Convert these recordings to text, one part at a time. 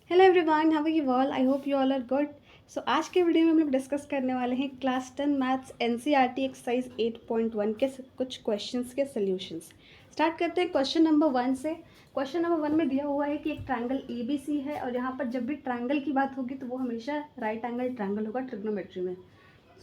Hello everyone, how are you all? I hope you all are good. So आज के video में हम लोग डिस्कस करने वाले हैं क्लास 10 मैथ्स एनसीईआरटी एक्सरसाइज 8.1 के कुछ क्वेश्चंस के सॉल्यूशंस। स्टार्ट करते हैं क्वेश्चन नंबर 1 से। क्वेश्चन नंबर 1 में दिया हुआ है कि एक ट्रायंगल एबीसी है और यहाँ पर जब भी ट्रायंगल की बात होगी तो वो हमेशा राइट एंगल ट्रायंगल होगा ट्रिग्नोमेट्री में।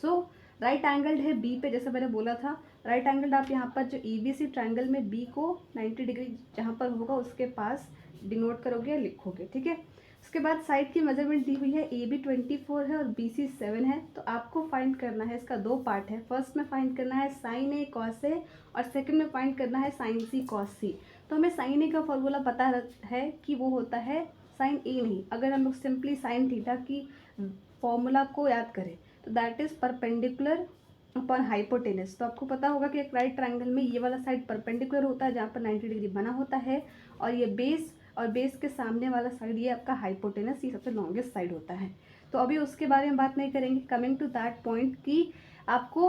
सो राइट एंगल्ड है बी पे, जैसे मैंने बोला था। राइट एंगल्ड आप यहाँ पर जो एबीसी ट्रायंगल में बी को 90 डिग्री जहाँ पर होगा उसके पास डिनोट करोगे या लिखोगे, ठीक है। उसके बाद साइड की मेजरमेंट दी हुई है, ए बी 24 है और बी सी 7 है। तो आपको फाइंड करना है, इसका दो पार्ट है। फर्स्ट में फाइंड करना है साइन ए कॉस ए और सेकंड में फाइंड करना है साइन सी कॉस सी। तो हमें साइन ए का फॉर्मूला पता है कि वो होता है साइन ए नहीं, अगर हम लोग सिंपली साइन थीटा की फॉर्मूला को याद करें तो that is perpendicular upon hypotenuse. तो आपको पता होगा कि एक राइट ट्रायंगल में ये वाला साइड परपेंडिकुलर होता है जहाँ पर 90 डिग्री बना होता है, और ये बेस और बेस के सामने वाला साइड ये आपका हाइपोटेनस, ये सबसे लॉन्गेस्ट साइड होता है। तो अभी उसके बारे में बात नहीं करेंगे। कमिंग टू दैट पॉइंट कि आपको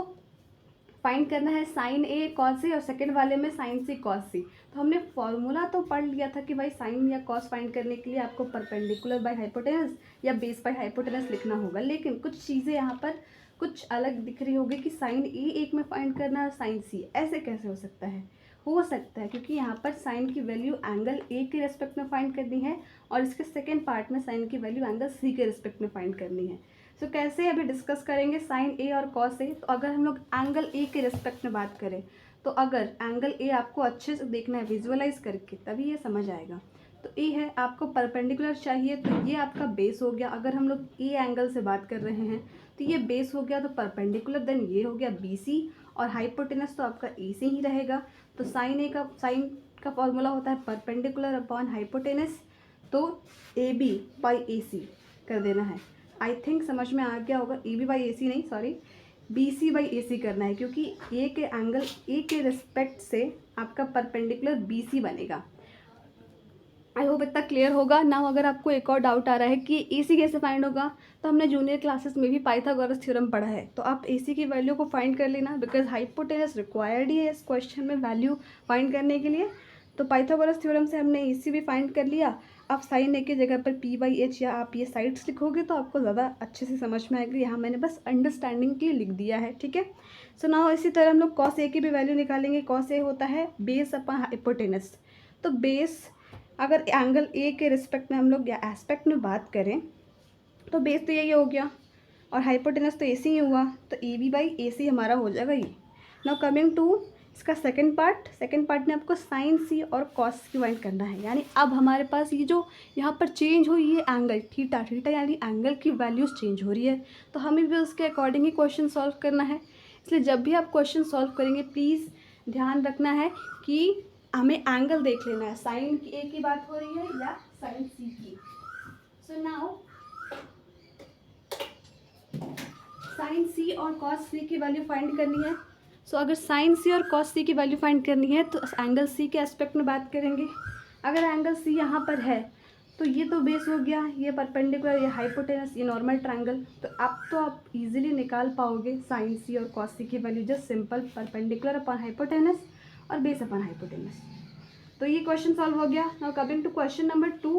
फाइंड करना है साइन ए कॉस ए और सेकंड वाले में साइन सी कॉस सी। तो हमने फॉर्मूला तो पढ़ लिया था कि भाई साइन या कॉस फाइंड करने के लिए आपको परपेंडिकुलर बाय हाइपोटेनस या बेस बाय हाइपोटेनस लिखना होगा, लेकिन कुछ चीज़ें यहाँ पर कुछ अलग दिख रही होगी कि साइन ए एक में फाइंड करना है और साइन सी, ऐसे कैसे हो सकता है? हो सकता है क्योंकि यहाँ पर साइन की वैल्यू एंगल ए के रेस्पेक्ट में फाइंड करनी है और इसके सेकेंड पार्ट में साइन की वैल्यू एंगल सी के रेस्पेक्ट में फाइंड करनी है। सो कैसे अभी डिस्कस करेंगे साइन ए और कॉस ए। तो अगर हम लोग एंगल ए के रिस्पेक्ट में बात करें तो अगर एंगल ए आपको अच्छे से देखना है विजुअलाइज करके तभी ये समझ आएगा। तो ए है, आपको परपेंडिकुलर चाहिए तो ये आपका बेस हो गया। अगर हम लोग ए एंगल से बात कर रहे हैं तो ये बेस हो गया, तो परपेंडिकुलर देन ये हो गया बी सी, और हाइपोटेनस तो आपका ए से ही रहेगा। तो साइन का फॉर्मूला होता है परपेंडिकुलर अपॉन हाइपोटेनस। तो ए बी बाई ए सी कर देना है। आई थिंक समझ में आ गया होगा। ए बी बाई ए सी नहीं, सॉरी, बी सी बाई ए सी करना है क्योंकि ए के एंगल ए के रिस्पेक्ट से आपका परपेंडिकुलर बी सी बनेगा। आई होप इतना क्लियर होगा ना। अगर आपको एक और डाउट आ रहा है कि ए सी कैसे फाइंड होगा, तो हमने जूनियर क्लासेस में भी पाइथागोरस थ्योरम पढ़ा है, तो आप ए सी की वैल्यू को फाइंड कर लेना, बिकॉज हाइपोटेनस रिक्वायर्ड ही है इस क्वेश्चन में वैल्यू फाइंड करने के लिए। तो पाइथागोरस थ्योरम से हमने ए सी भी फाइंड कर लिया। आप साइन ए की जगह पर पी बाई एच या आप ये साइड्स लिखोगे तो आपको ज़्यादा अच्छे से समझ में आएगी। यहाँ मैंने बस अंडरस्टैंडिंग के लिए लिख दिया है, ठीक है। सो नाउ इसी तरह हम लोग कॉस ए की भी वैल्यू निकालेंगे। कॉस ए होता है बेस अपॉन हाइपोटेनस। तो बेस, अगर एंगल ए के रिस्पेक्ट में हम लोग या एस्पेक्ट में बात करें तो बेस तो यही हो गया और हाइपोटेनस तो ए सी ही हुआ, तो ए बी बाई ए सी हमारा हो जाएगा ये। नाउ कमिंग टू इसका सेकंड पार्ट में आपको साइन सी और कॉस की फाइंड करना है। यानी अब हमारे पास ये जो यहाँ पर चेंज हुई है एंगल थीटा यानी एंगल की वैल्यूज चेंज हो रही है, तो हमें भी उसके अकॉर्डिंग ही क्वेश्चन सॉल्व करना है। इसलिए जब भी आप क्वेश्चन सॉल्व करेंगे प्लीज़ ध्यान रखना है कि हमें एंगल देख लेना है, साइन ए की बात हो रही है या साइन सी की। सो नाउ साइन सी और कॉस सी की वैल्यू फाइंड करनी है। सो अगर साइन सी और कॉस सी की वैल्यू फाइंड करनी है तो एंगल सी के एस्पेक्ट में बात करेंगे। अगर एंगल सी यहाँ पर है तो ये तो बेस हो गया, ये परपेंडिकुलर, ये हाइपोटेनस, ये नॉर्मल ट्रायंगल। तो आप इजीली निकाल पाओगे साइन सी और कॉस सी की value, just simple perpendicular upon hypotenuse और बेस अपॉन हाइपोटेनस। तो ये क्वेश्चन सॉल्व हो गया। Now coming to question number 2।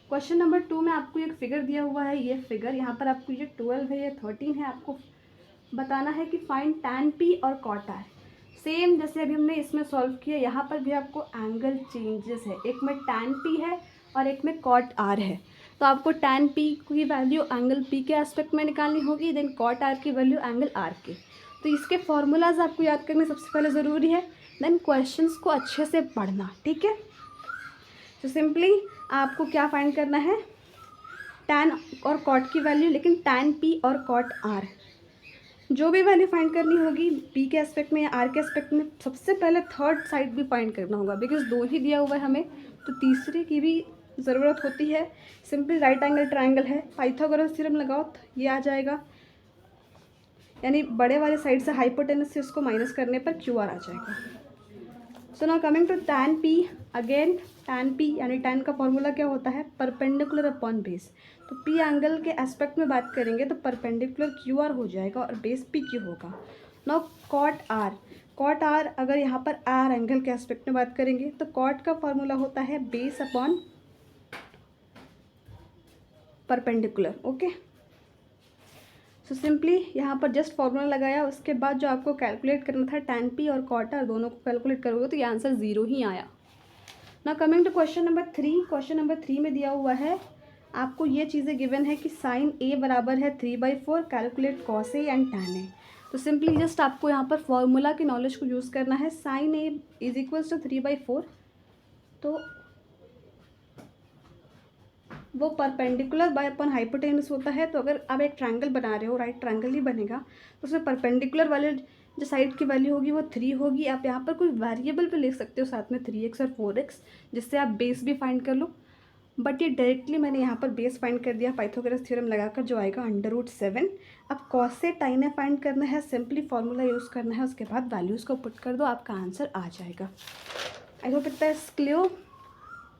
Question number 2 में आपको एक फिगर दिया हुआ है। ये फिगर यहाँ पर आपको ये 12 है, ये 13 है। आपको बताना है कि फाइंड टैन पी और कॉट आर। सेम जैसे अभी हमने इसमें सॉल्व किया, यहाँ पर भी आपको एंगल चेंजेस है, एक में टैन पी है और एक में कॉट आर है। तो आपको टैन पी की वैल्यू एंगल पी के एस्पेक्ट में निकालनी होगी, देन कॉट आर की वैल्यू एंगल आर के। तो इसके फॉर्मूलाज आपको याद करने सबसे पहले ज़रूरी है, देन क्वेश्चंस को अच्छे से पढ़ना, ठीक है। तो सिंपली आपको क्या फाइंड करना है, टैन और कॉट की वैल्यू, लेकिन टैन पी और कॉट आर जो भी वैल्यू फाइंड करनी होगी पी के एस्पेक्ट में या आर के एस्पेक्ट में, सबसे पहले थर्ड साइड भी फाइंड करना होगा, बिकॉज दो ही दिया हुआ है हमें, तो तीसरे की भी ज़रूरत होती है। सिंपली राइट एंगल ट्रायंगल है, पाइथागोरस थ्योरम लगाओ तो ये आ जाएगा, यानी बड़े वाले साइड से हाइपोटेनस से उसको माइनस करने पर क्यू आर आ जाएगा। So now coming to tan P. Again tan P यानी टैन का फॉर्मूला क्या होता है, परपेंडिकुलर अपॉन बेस। तो पी एंगल के एस्पेक्ट में बात करेंगे तो परपेंडिकुलर क्यू आर हो जाएगा और बेस पी क्यू होगा। नाउ कॉट आर अगर यहाँ पर आर एंगल के एस्पेक्ट में बात करेंगे तो कॉट का फॉर्मूला होता है base upon perpendicular. Okay, so simply यहाँ पर जस्ट फॉर्मूला लगाया, उसके बाद जो आपको कैलकुलेट करना था tan p और cot r दोनों को कैलकुलेट करोगे तो ये आंसर 0 ही आया। ना coming to question number 3, question number 3 में दिया हुआ है आपको ये चीज़ें गिवन है कि साइन a बराबर है 3/4, calculate cos a and tan a। तो सिंपली जस्ट आपको यहाँ पर फॉर्मूला की नॉलेज को यूज़ करना है। Sine a is equals to 3/4, तो वो परपेंडिकुलर बाय अपन हाइपोटेनस होता है। तो अगर आप एक ट्रायंगल बना रहे हो, राइट ट्रायंगल ही बनेगा, तो उसमें परपेंडिकुलर वाले जो साइड की वैल्यू होगी वो 3 होगी। आप यहाँ पर कोई वेरिएबल पे लिख सकते हो साथ में 3x और 4x, जिससे आप बेस भी फाइंड कर लो। बट ये डायरेक्टली मैंने यहाँ पर बेस फाइंड कर दिया पाइथागोरस थ्योरम लगाकर, जो आएगा √7। अब कॉस से टाइन ए फाइंड करना है, सिंपली फॉर्मूला यूज़ करना है, उसके बाद वैल्यूज़ को पुट कर दो, आपका आंसर आ जाएगा। I hope it is clear.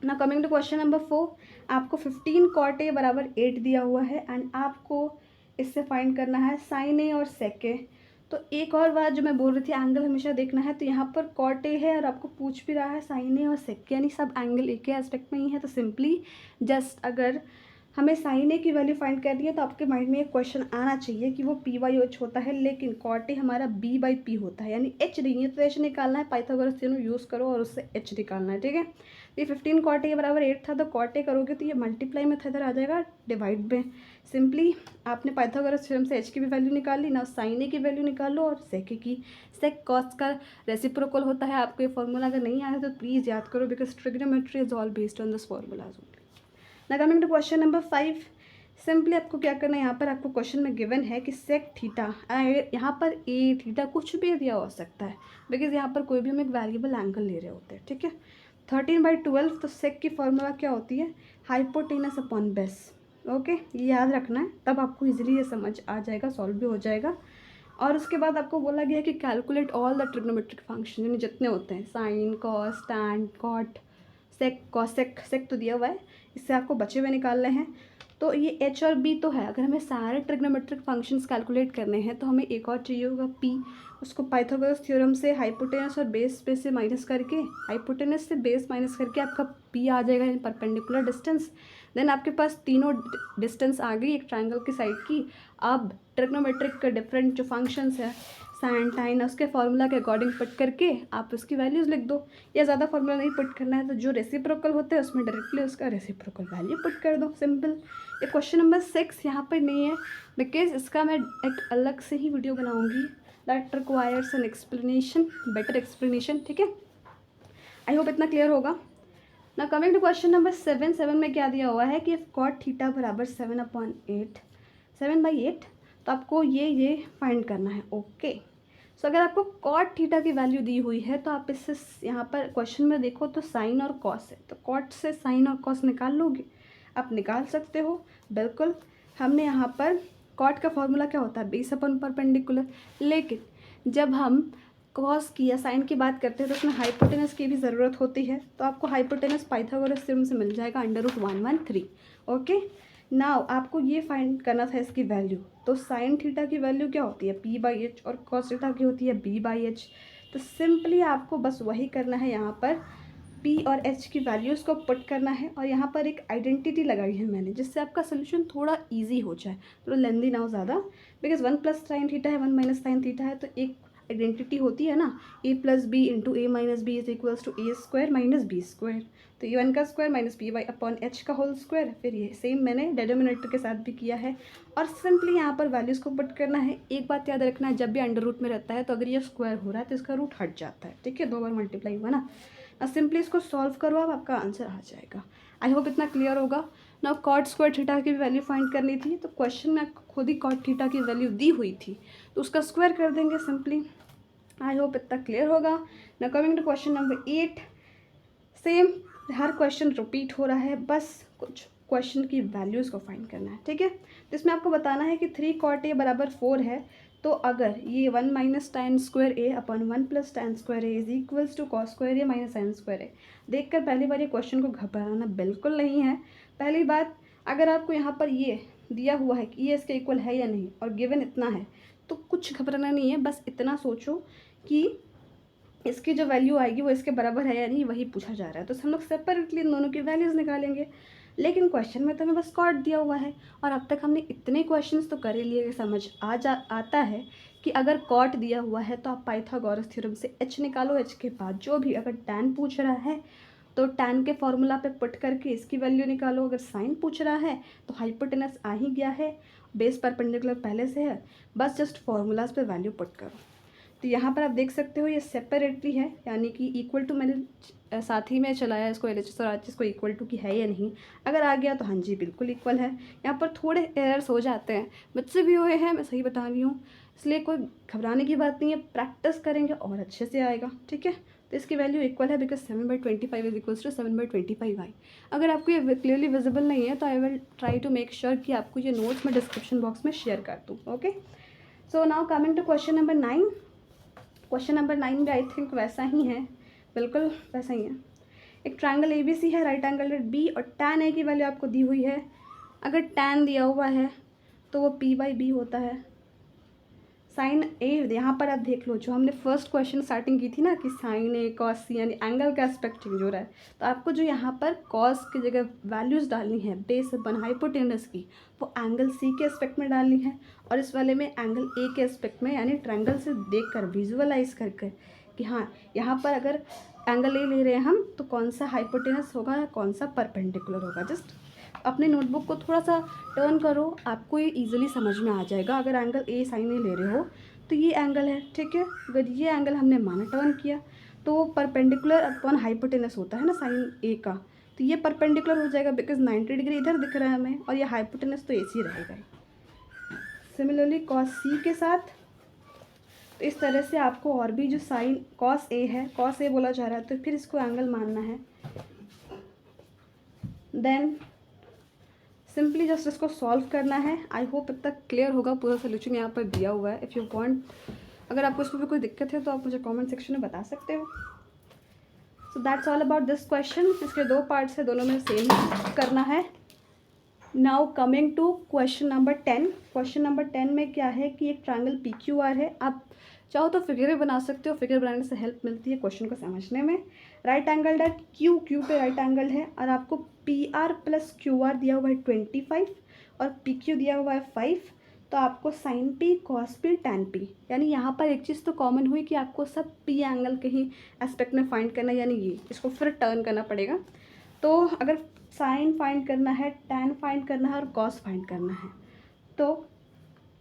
ना कमिंग टू क्वेश्चन नंबर 4, आपको 15 cot a बराबर 8 दिया हुआ है एंड आपको इससे फाइंड करना है साइन a और सेक a। तो एक और बात जो मैं बोल रही थी, एंगल हमेशा देखना है। तो यहाँ पर cot a है और आपको पूछ भी रहा है साइन a और सेक a, यानी सब एंगल एक ही एस्पेक्ट में ही है। तो सिंपली जस्ट अगर हमें साइन ए की वैल्यू फाइंड करनी है तो आपके माइंड में एक क्वेश्चन आना चाहिए कि वो p/h होता है, लेकिन cot a हमारा b/p होता है, यानी h नहीं है। तो h निकालना है, पाइथागोरस थ्योरम यूज़ करो और उससे h निकालना है, ठीक है। ये 15 cot a बराबर 8 था, तो cot a करोगे तो ये मल्टीप्लाई में इधर आ जाएगा डिवाइड में। सिंपली आपने पाइथागोरस थ्योरम से h की भी वैल्यू निकाल ली ना, साइन ए की वैल्यू निकाल लो और सेक की। सेक कॉस का रेसिप्रोकल होता है। आपको ये फॉर्मूला अगर नहीं आया तो प्लीज़ याद करो, because trigonometry is all based on this formulas only. ना coming to question number 5, simply आपको क्या करना है, यहाँ पर आपको क्वेश्चन में गिवन है कि सेक थीटा, यहाँ पर ए थीटा कुछ भी दिया हो सकता है, बिकॉज यहाँ पर कोई भी हम एक वेरिएबल एंगल ले रहे होते हैं, ठीक है। 13/12, तो सेक की फॉर्मूला क्या होती है, हाइपोटेनस अपॉन बेस। ओके, ये याद रखना है, तब आपको इजीली ये समझ आ जाएगा, सॉल्व भी हो जाएगा। और उसके बाद आपको बोला गया है कि calculate all the trigonometric function, यानी जितने होते हैं साइन, कॉस, टैन, कॉट, सेक, कॉसेक, सेक तो दिया हुआ है, इससे आपको बचे हुए निकालने हैं। तो ये एच और बी तो है। अगर हमें सारे ट्रिग्नोमेट्रिक फंक्शंस कैलकुलेट करने हैं तो हमें एक और चाहिए होगा पी। उसको पाइथागोरस थ्योरम से हाइपोटेनस और बेस पे से माइनस करके, हाइपोटेनस से बेस माइनस करके आपका पी आ जाएगा, यानी परपेंडिकुलर डिस्टेंस। देन आपके पास तीनों डिस्टेंस आ गई एक ट्रायंगल की साइड की। अब ट्रिग्नोमेट्रिक का डिफरेंट जो फंक्शंस है साइन, टाइन, उसके फार्मूला के अकॉर्डिंग पुट करके आप उसकी वैल्यूज़ लिख दो, या ज़्यादा फार्मूला नहीं पुट करना है तो जो रेसिप्रोकल होते हैं उसमें डायरेक्टली उसका रेसिप्रोकल वैल्यू पुट कर दो, सिंपल। ये क्वेश्चन नंबर 6 यहाँ पर नहीं है, बिकॉज इसका मैं एक अलग से ही वीडियो बनाऊंगी, that requires an explanation, better explanation, ठीक है। आई होप इतना क्लियर होगा। ना कमिंग टू क्वेश्चन नंबर 7 में क्या दिया हुआ है कि कॉट थीटा बराबर 7/8, तो आपको ये फाइंड करना है। ओके, सो अगर आपको कॉट थीटा की वैल्यू दी हुई है तो आप इससे यहाँ पर क्वेश्चन में देखो तो साइन और कॉस है, तो कॉट से साइन और कॉस निकाल लोगे, आप निकाल सकते हो बिल्कुल। हमने यहाँ पर कॉट का फॉर्मूला क्या होता है, बेस अपॉन परपेंडिकुलर, लेकिन जब हम कॉस की या साइन की बात करते हैं तो उसमें हाइपोटेनस की भी ज़रूरत होती है। तो आपको हाइपोटेनस पाइथागोरस थ्योरम से मिल जाएगा √113। ओके, नाउ आपको ये फाइंड करना था इसकी वैल्यू। तो साइन थीटा की वैल्यू क्या होती है p/h और कॉस थीटा की होती है b/h। तो सिंपली आपको बस वही करना है, यहाँ पर p और h की वैल्यूज़ को पुट करना है, और यहाँ पर एक आइडेंटिटी लगाई है मैंने, जिससे आपका सोल्यूशन थोड़ा ईजी हो जाए, थोड़ा लेंदी ना हो ज़्यादा, बिकॉज 1 + sin थीटा है, 1 - sin थीटा है, तो एक आइडेंटिटी होती है ना, a + b × a - b is equals to a² - b²। तो ये 1 का स्क्वायर माइनस p/h का होल स्क्वायर। फिर ये सेम मैंने डिनोमिनेटर के साथ भी किया है, और सिंपली यहाँ पर वैल्यूज़ को पुट करना है। एक बात याद रखना है, जब भी अंडर रूट में रहता है तो अगर ये स्क्वायर हो रहा है तो इसका रूट हट जाता है, ठीक है, 2 बार मल्टीप्लाई हुआ ना। अब सिंपली इसको सॉल्व करो, अब आपका आंसर आ जाएगा। आई होप इतना क्लियर होगा ना। कॉट स्क्वायर थीटा की भी वैल्यू फाइंड करनी थी, तो क्वेश्चन में खुद ही कॉट थीटा की वैल्यू दी हुई थी, तो उसका स्क्वायर कर देंगे सिंपली। आई होप इतना क्लियर होगा ना। Coming to question number 8, same, हर क्वेश्चन रिपीट हो रहा है, बस कुछ क्वेश्चन की वैल्यूज़ को फाइंड करना है, ठीक है। तो इसमें आपको बताना है कि 3 cot a बराबर 4 है, तो अगर ये 1 - tan² a upon 1 + tan² a is equals to cos² a - sin² a। देखकर पहली बार ये क्वेश्चन को घबराना बिल्कुल नहीं है। पहली बात, अगर आपको यहाँ पर ये दिया हुआ है कि ये इसके इक्वल है या नहीं और गिवन इतना है, तो कुछ घबराना नहीं है, बस इतना सोचो कि इसकी जो वैल्यू आएगी वो इसके बराबर है या नहीं, वही पूछा जा रहा है। तो हम लोग सेपरेटली इन दोनों की वैल्यूज़ निकालेंगे। लेकिन क्वेश्चन में तो हमें बस कॉट दिया हुआ है, और अब तक हमने इतने क्वेश्चंस तो कर ही लिए कि समझ आता है कि अगर कॉट दिया हुआ है तो आप पाइथागोरस थ्योरम से एच निकालो। एच के बाद जो भी, अगर टैन पूछ रहा है तो टैन के फॉर्मूला पे पुट करके इसकी वैल्यू निकालो। अगर साइन पूछ रहा है तो हाइपोटेनस आ ही गया है, बेस परपेंडिकुलर पहले से है, बस जस्ट फार्मूलाज पे वैल्यू पुट करो। तो यहाँ पर आप देख सकते हो ये सेपरेटली है, यानी कि इक्वल टू मैंने साथ ही में चलाया इसको LHS और RHS को इक्वल टू की है या नहीं। अगर आ गया तो हाँ जी बिल्कुल इक्वल है। यहाँ पर थोड़े एरर्स हो जाते हैं, मुझसे भी हुए हैं, मैं सही बता रही हूँ, इसलिए कोई घबराने की बात नहीं है, प्रैक्टिस करेंगे और अच्छे से आएगा। ठीक है, तो इसकी वैल्यू इक्वल है because 7/25 is equals to 7/25i। अगर आपको ये क्लियरली विजिबल नहीं है तो I will try to make sure कि आपको ये नोट्स मैं डिस्क्रिप्शन बॉक्स में शेयर कर दूँ। Okay, so now coming to question number 9। Question number 9 भी आई थिंक वैसा ही है, बिल्कुल वैसा ही है। एक ट्रायंगल ABC है, राइट एंगल B, और tan A की वैल्यू आपको दी हुई है। अगर tan दिया हुआ है तो वो P/B होता है। साइन A, यहाँ पर आप देख लो, जो हमने फर्स्ट क्वेश्चन स्टार्टिंग की थी ना कि साइन A cos C यानी एंगल का एस्पेक्ट चेंज हो रहा है, तो आपको जो यहाँ पर cos की जगह वैल्यूज़ डालनी है बेस अपन हाइपोटेनस की, वो एंगल C के एस्पेक्ट में डालनी है, और इस वाले में एंगल A के एस्पेक्ट में, यानी ट्रायंगल से देख कर विजुअलाइज कर कर कि हाँ यहाँ पर अगर एंगल A ले रहे हैं हम तो कौन सा हाइपोटेनस होगा या कौन सा परपेंडिकुलर होगा। जस्ट अपने नोटबुक को थोड़ा सा टर्न करो, आपको ये इजीली समझ में आ जाएगा। अगर एंगल A साइन A ले रहे हो तो ये एंगल है, ठीक है, अगर ये एंगल हमने माना टर्न किया तो वो परपेंडिकुलर अपॉन हाइपोटेनस होता है ना साइन A का, तो ये परपेंडिकुलर हो जाएगा बिकॉज 90 डिग्री इधर दिख रहा है हमें, और ये हाइपोटेनस तो AC रहेगा। सिमिलरली कॉस C के साथ, तो इस तरह से आपको और भी जो साइन कॉस A है, कॉस A बोला जा रहा है तो फिर इसको एंगल मानना है। देन सिंपली जस्ट इसको सॉल्व करना है। आई होप अब तक क्लियर होगा, पूरा सोल्यूशन यहाँ पर दिया हुआ है। इफ़ यू वांट, अगर आपको इसमें भी कोई दिक्कत है तो आप मुझे कमेंट सेक्शन में बता सकते हो। So that's all about this question. इसके 2 पार्ट्स है, दोनों में सेम करना है। Now coming to question number 10। Question number 10 में क्या है कि एक ट्रायंगल PQR है, आप चाहो तो फिगर भी बना सकते हो, फिगर बनाने से हेल्प मिलती है क्वेश्चन को समझने में। राइट एंगल एट Q पे राइट एंगल है, और आपको PR प्लस QR दिया हुआ है 25 और PQ दिया हुआ है 5, तो आपको sign P cos P tan P, यानी यहाँ पर एक चीज़ तो कॉमन हुई कि आपको सब P एंगल के ही एस्पेक्ट में फाइंड करना है, यानी ये इसको फिर टर्न करना पड़ेगा। तो अगर साइन फाइंड करना है, टैन फाइंड करना है और कॉस फाइंड करना है, तो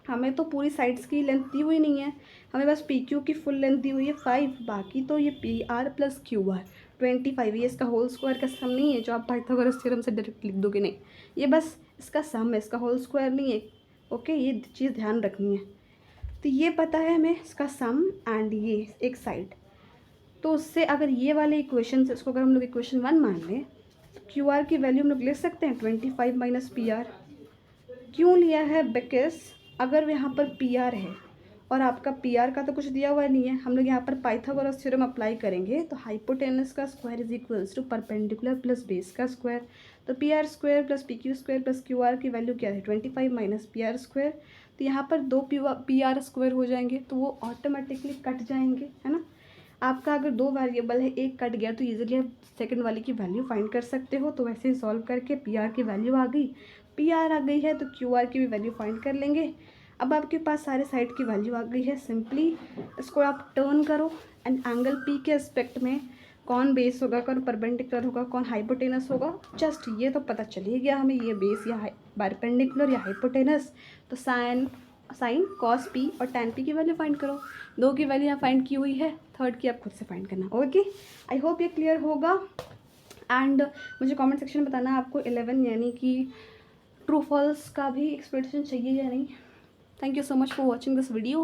हमें तो पूरी साइड्स की लेंथ दी हुई नहीं है, हमें बस PQ की फुल लेंथ दी हुई है 5, बाकी तो ये PR प्लस QR 25, ये इसका होल स्क्वायर का सम नहीं है जो आप पाइथागोरस थ्योरम से डायरेक्ट लिख दोगे, नहीं, ये बस इसका सम है, इसका होल स्क्वायर नहीं है। ओके, ये चीज़ ध्यान रखनी है। तो ये पता है हमें इसका सम एंड ये एक साइड, तो उससे अगर ये वाले इक्वेशन से इसको अगर हम लोग इक्वेशन 1 मान लें तो QR की वैल्यू हम लोग लिख सकते हैं 25 माइनस PR। क्यों लिया है? बिकॉज अगर यहाँ पर PR है और आपका PR का तो कुछ दिया हुआ नहीं है, हम लोग यहाँ पर पाइथागोरस थ्योरम अप्लाई करेंगे तो हाइपोटेनस का square is equals to perpendicular plus base का स्क्वायर, तो PR square plus PQ square plus QR की वैल्यू क्या है 25 माइनस PR स्क्वायर, तो यहाँ पर 2 PR स्क्वायर हो जाएंगे तो वो ऑटोमेटिकली कट जाएंगे, है ना। आपका अगर 2 वेरिएबल है, एक कट गया तो इजीली आप सेकंड वाले की वैल्यू फाइंड कर सकते हो। तो वैसे ही सॉल्व करके PR की वैल्यू आ गई, PR आ गई है तो QR की भी वैल्यू फाइंड कर लेंगे। अब आपके पास सारे साइड की वैल्यू आ गई है, सिंपली इसको आप टर्न करो एंड एंगल P के एस्पेक्ट में कौन बेस होगा, कौन परपेंडिकुलर होगा, कौन हाइपोटेनस होगा, जस्ट ये तो पता चल ही गया हमें, ये बेस या परपेंडिकुलर या हाइपोटेनस। तो साइन कॉस P और tan P की वैल्यू फाइंड करो। 2 की वैल्यू यहाँ फाइंड की हुई है, थर्ड की आप खुद से फाइंड करना। ओके, आई होप ये क्लियर होगा। एंड मुझे कमेंट सेक्शन में बताना आपको 11 यानी कि ट्रू फॉल्स का भी एक्सप्लेनेशन चाहिए या नहीं। Thank you so much for watching this video.